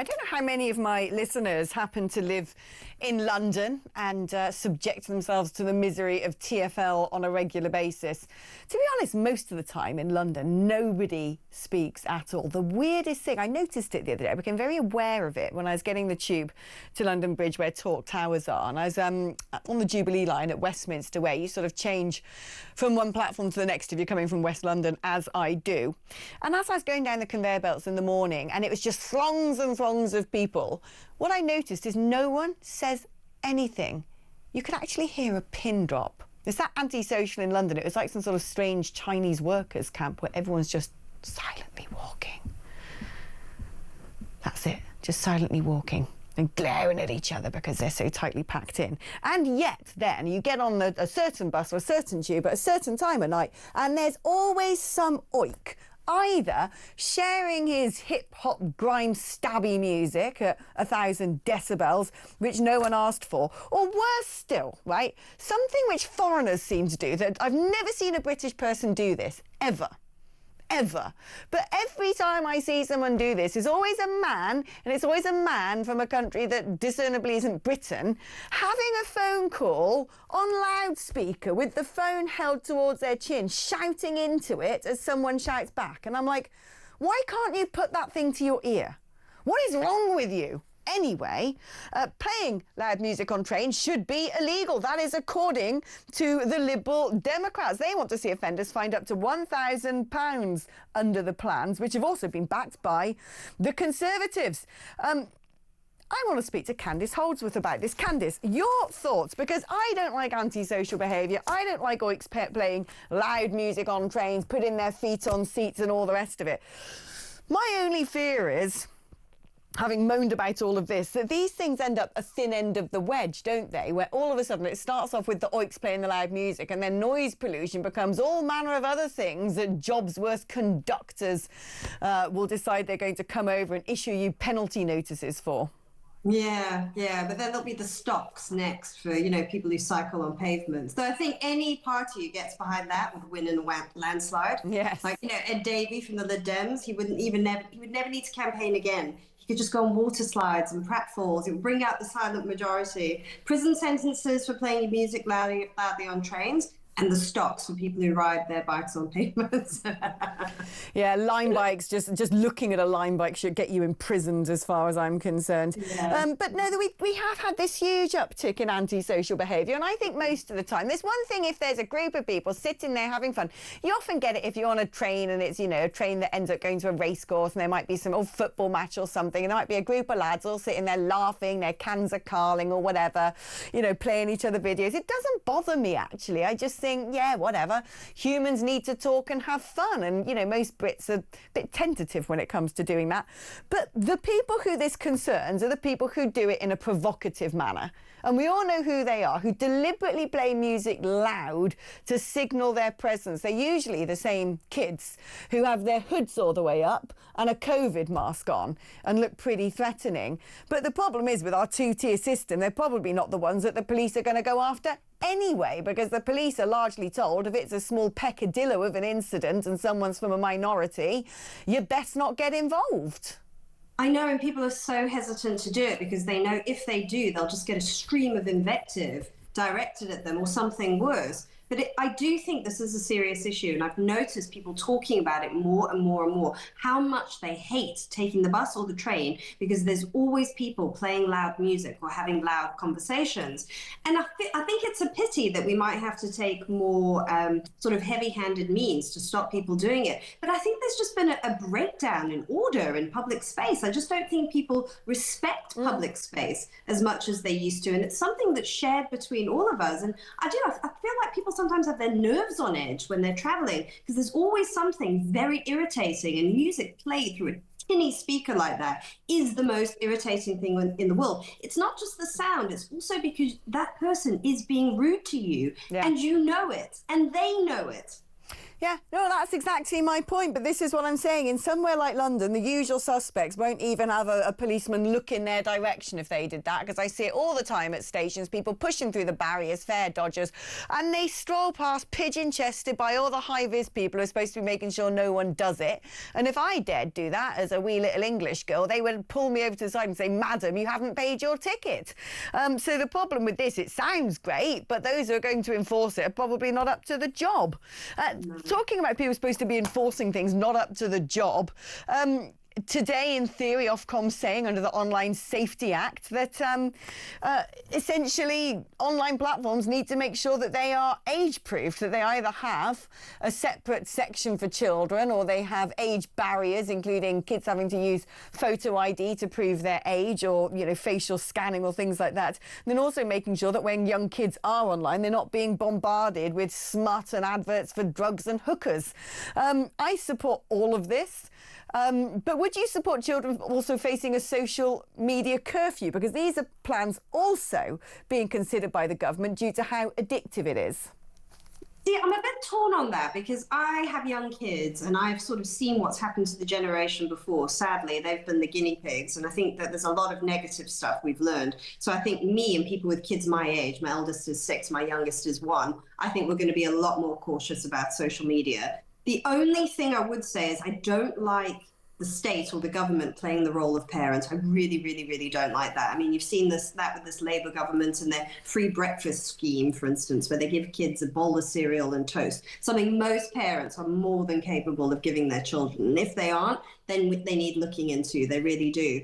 I don't know how many of my listeners happen to live in London and subject themselves to the misery of TfL on a regular basis. To be honest, most of the time in London, nobody speaks at all. The weirdest thing, I noticed it the other day, I became very aware of it when I was getting the tube to London Bridge where Talk Towers are. And I was on the Jubilee line at Westminster where you sort of change from one platform to the next if you're coming from West London, as I do. And as I was going down the conveyor belts in the morning, and it was just throngs and throngs of people, what I noticed is no one says anything. You could actually hear a pin drop. It's that Antisocial in London. It was like some sort of strange Chinese workers camp where everyone's just silently walking. That's it, just silently walking and glaring at each other because they're so tightly packed in. And yet then you get on a certain bus or a certain tube at a certain time of night and there's always some oik either sharing his hip-hop grime stabby music at 1,000 decibels, which no one asked for, or worse still, right, something which foreigners seem to do that I've never seen a British person do this, ever. But every time I see someone do this, it's always a man, and it's always a man from a country that discernibly isn't Britain, having a phone call on loudspeaker with the phone held towards their chin, shouting into it as someone shouts back. And I'm like, why can't you put that thing to your ear? What is wrong with you? Anyway, playing loud music on trains should be illegal. That is according to the Liberal Democrats. They want to see offenders fined up to £1,000 under the plans, which have also been backed by the Conservatives. I want to speak to Candice Holdsworth about this. Candice, your thoughts, because I don't like antisocial behaviour. I don't like oiks playing loud music on trains, putting their feet on seats and all the rest of it. My only fear is, having moaned about all of this, that these things end up a thin end of the wedge, don't they? Where all of a sudden it starts off with the oiks playing the loud music and then noise pollution becomes all manner of other things that jobs-worth conductors will decide they're going to come over and issue you penalty notices for. Yeah, but then there'll be the stocks next for, people who cycle on pavements. So I think any party who gets behind that would win in a landslide. Yes. Like, Ed Davey from the Lib Dems, he would never need to campaign again. He could just go on water slides and pratfalls. It would bring out the silent majority. Prison sentences for playing music loudly on trains, and the stocks for people who ride their bikes on pavements. Yeah, line bikes, just looking at a line bike should get you imprisoned as far as I'm concerned. Yeah. But no, we have had this huge uptick in antisocial behaviour, and I think most of the time, there's one thing if there's a group of people sitting there having fun. You often get it if you're on a train and it's, a train that ends up going to a race course and there might be some old football match or something, and there might be a group of lads all sitting there laughing, their cans are carling or whatever, playing each other videos. It doesn't bother me, actually. I just think, yeah, whatever. Humans need to talk and have fun. And, most Brits are a bit tentative when it comes to doing that. But the people who this concerns are the people who do it in a provocative manner. And we all know who they are, who deliberately play music loud to signal their presence. They're usually the same kids who have their hoods all the way up and a COVID mask on and look pretty threatening. But the problem is with our two-tier system, they're probably not the ones that the police are going to go after anyway, because the police are largely told if it's a small peccadillo of an incident and someone's from a minority, you best not get involved. I know, and people are so hesitant to do it because they know if they do, they'll just get a stream of invective directed at them or something worse. But I do think this is a serious issue, and I've noticed people talking about it more and more and more, how much they hate taking the bus or the train because there's always people playing loud music or having loud conversations. And I think it's a pity that we might have to take more sort of heavy-handed means to stop people doing it. But I think there's just been a breakdown in order in public space. I just don't think people respect public space as much as they used to. And it's something that's shared between all of us. And I feel like people sometimes have their nerves on edge when they're traveling because there's always something very irritating, and music played through a tinny speaker like that is the most irritating thing in the world. It's not just the sound, it's also because that person is being rude to you, and you know it, and they know it. Yeah, no, that's exactly my point. But this is what I'm saying. In somewhere like London, the usual suspects won't even have a policeman look in their direction if they did that, because I see it all the time at stations, people pushing through the barriers, fare dodgers, and they stroll past pigeon-chested by all the high-vis people who are supposed to be making sure no one does it. And if I dared do that as a wee little English girl, they would pull me over to the side and say, "Madam, you haven't paid your ticket." So the problem with this, it sounds great, but those who are going to enforce it are probably not up to the job. Talking about people supposed to be enforcing things not up to the job, today, in theory, Ofcom's saying under the Online Safety Act that essentially online platforms need to make sure that they are age-proofed, that they either have a separate section for children or they have age barriers, including kids having to use photo ID to prove their age, or, you know, facial scanning or things like that. And then also making sure that when young kids are online, they're not being bombarded with smut and adverts for drugs and hookers. I support all of this. But would you support children also facing a social media curfew? Because these are plans also being considered by the government due to how addictive it is. See, I'm a bit torn on that because I have young kids and I've sort of seen what's happened to the generation before. Sadly, they've been the guinea pigs, and I think that there's a lot of negative stuff we've learned. So I think me and people with kids my age, my eldest is 6, my youngest is 1, I think we're going to be a lot more cautious about social media. The only thing I would say is I don't like the state or the government playing the role of parent. I really, really, really don't like that. I mean, you've seen that with this Labour government and their free breakfast scheme, for instance, where they give kids a bowl of cereal and toast, something most parents are more than capable of giving their children. And if they aren't, then they need looking into. They really do.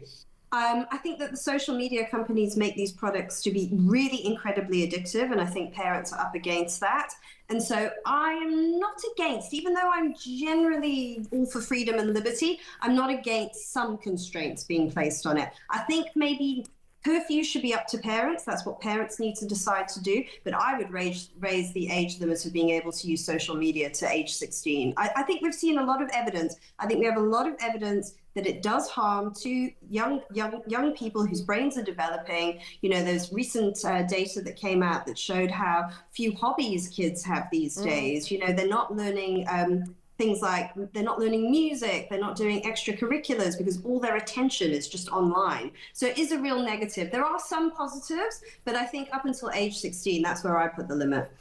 I think that the social media companies make these products to be really incredibly addictive, and I think parents are up against that. And so I am not against, even though I'm generally all for freedom and liberty, I'm not against some constraints being placed on it. I think maybe curfew should be up to parents. That's what parents need to decide to do. But I would raise the age limit of being able to use social media to age 16. I think we've seen a lot of evidence. I think we have a lot of evidence that it does harm to young people whose brains are developing. You know, there's recent data that came out that showed how few hobbies kids have these days. You know, they're not learning things like, they're not learning music, they're not doing extracurriculars because all their attention is just online. So it is a real negative. There are some positives, but I think up until age 16, that's where I put the limit.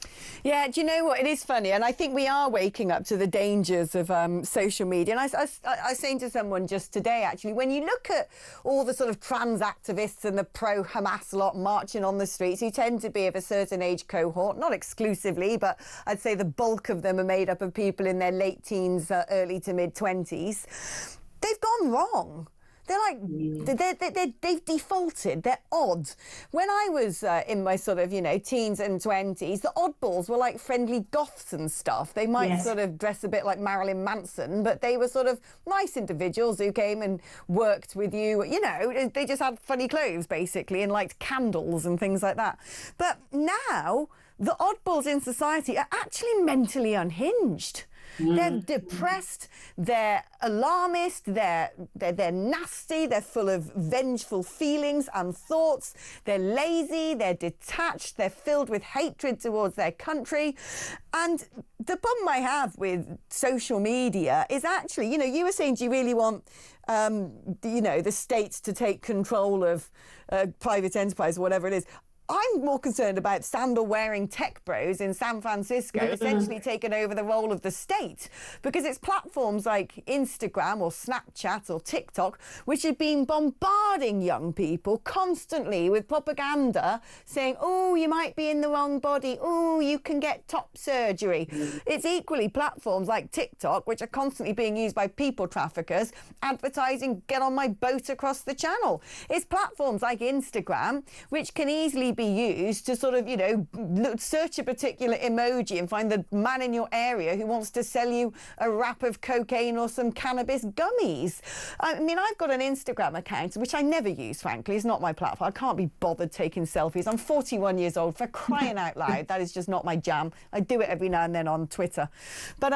Yeah, do you know what? It is funny, and I think we are waking up to the dangers of social media. And I was saying to someone just today, actually, when you look at all the sort of trans activists and the pro-Hamas lot marching on the streets, who tend to be of a certain age cohort, not exclusively, but I'd say the bulk of them are made up of people in their late teens, early to mid-20s, they've gone wrong. They're like, they've defaulted. They're odd. When I was in my sort of, you know, teens and 20s, the oddballs were like friendly goths and stuff. They might sort of dress a bit like Marilyn Manson, but they were sort of nice individuals who came and worked with you. You know, they just had funny clothes, basically, and liked candles and things like that. But now, the oddballs in society are actually mentally unhinged. They're depressed, they're alarmist, they're nasty, they're full of vengeful feelings and thoughts, they're lazy, they're detached, they're filled with hatred towards their country. And the problem I have with social media is actually, you know, you were saying, do you really want, you know, the states to take control of private enterprise or whatever it is? I'm more concerned about sandal-wearing tech bros in San Francisco essentially taking over the role of the state, because it's platforms like Instagram or Snapchat or TikTok which have been bombarding young people constantly with propaganda saying, oh, you might be in the wrong body, oh, you can get top surgery. It's equally platforms like TikTok which are constantly being used by people traffickers advertising, get on my boat across the channel. It's platforms like Instagram which can easily be used to sort of, you know, search a particular emoji and find the man in your area who wants to sell you a wrap of cocaine or some cannabis gummies. I mean, I've got an Instagram account, which I never use, frankly. It's not my platform. I can't be bothered taking selfies. I'm 41 years old, for crying out loud. That is just not my jam. I do it every now and then on Twitter. But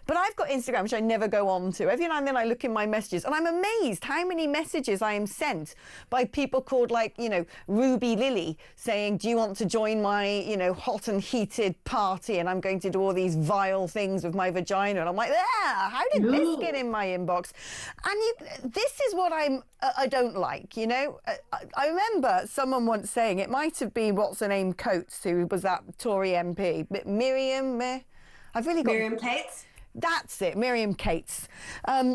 But I've got Instagram, which I never go on to. Every now and then I look in my messages, and I'm amazed how many messages I am sent by people called, like, you know, Ruby Lily, saying, do you want to join my, you know, hot and heated party? And I'm going to do all these vile things with my vagina. And I'm like, how did this get in my inbox? And this is what I don't like, you know. I remember someone once saying, it might have been, what's her name, Coates, who was that Tory MP, but Miriam Cates? That's it, Miriam Cates,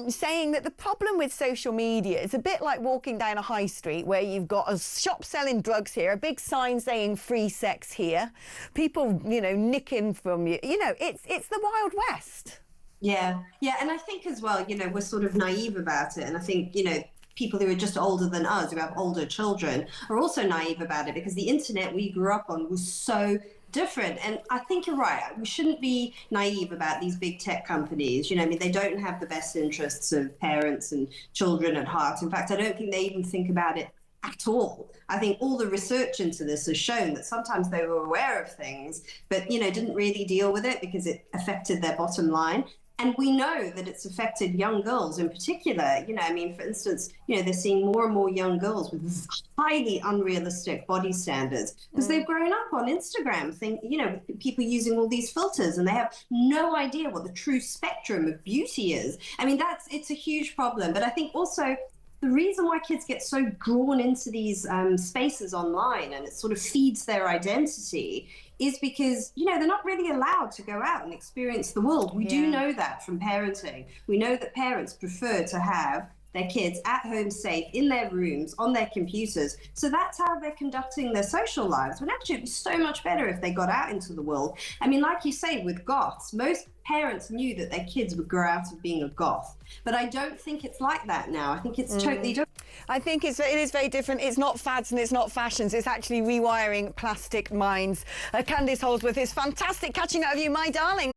saying that the problem with social media is a bit like walking down a high street where you've got a shop selling drugs here, a big sign saying free sex here, people, you know, nicking from you. You know, it's the Wild West. Yeah, and I think as well, you know, we're sort of naive about it, and I think, you know, people who are just older than us, who have older children, are also naive about it, because the internet we grew up on was so different. And I think you're right. We shouldn't be naive about these big tech companies. You know, I mean, they don't have the best interests of parents and children at heart. In fact, I don't think they even think about it at all. I think all the research into this has shown that sometimes they were aware of things, but, you know, didn't really deal with it because it affected their bottom line. And we know that it's affected young girls in particular. You know, I mean, for instance, you know, they're seeing more and more young girls with highly unrealistic body standards because they've grown up on Instagram, you know, with people using all these filters, and they have no idea what the true spectrum of beauty is. I mean, it's a huge problem. But I think also the reason why kids get so drawn into these spaces online, and it sort of feeds their identity, is because, you know, they're not really allowed to go out and experience the world. We do know that from parenting. We know that parents prefer to have their kids at home safe, in their rooms, on their computers. So that's how they're conducting their social lives. But actually, it was so much better if they got out into the world. I mean, like you say, with goths, most parents knew that their kids would grow out of being a goth. But I don't think it's like that now. I think it's totally different. I think it is very different. It's not fads and it's not fashions. It's actually rewiring plastic minds. Candice Holdsworth, it's fantastic catching up with you, my darling.